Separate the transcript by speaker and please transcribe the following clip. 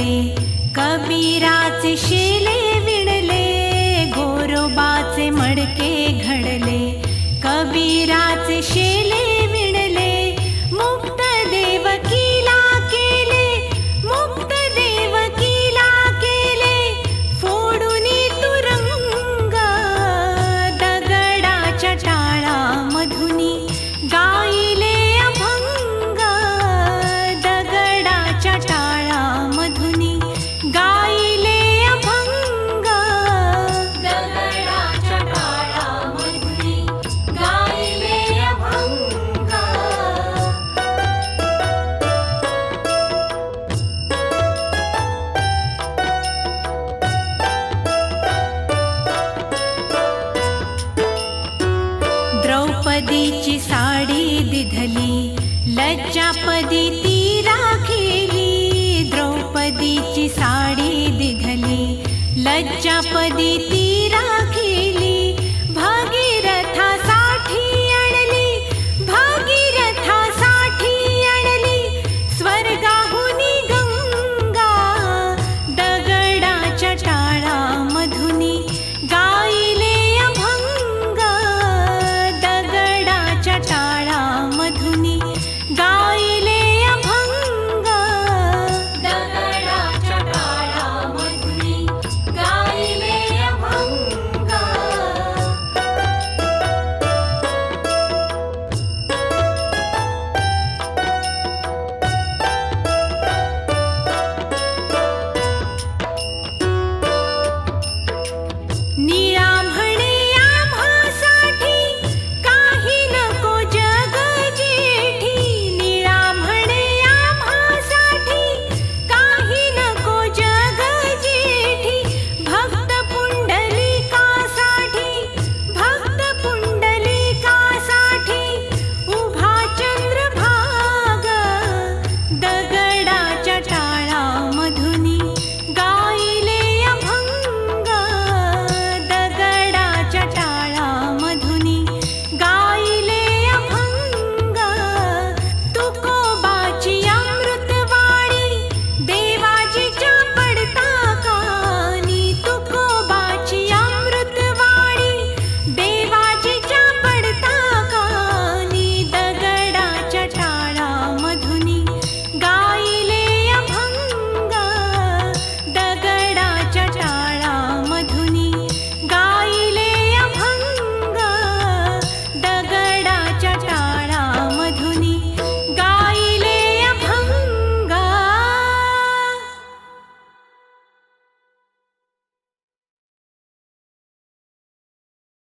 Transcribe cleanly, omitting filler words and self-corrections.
Speaker 1: घडले, कबीराचे शेले विणले, गोरोबाचे मडके घडले, कबीराचे शेले विणले, मुक्त देवकीला केले, मुक्त देवकीला केले, फोडूनी तुरुंग, दगडाच्या टाळामधुनी गायले अभंग, दगडाच्या टाळामधुनी गायले अभंग, दगडाच्या टाळामधुनी गायले अभंग. द्रौपदीची साडी दिधली, लज्जापदी ती राखिली, द्रौपदीची साडी दिधली, लज्जापदी ती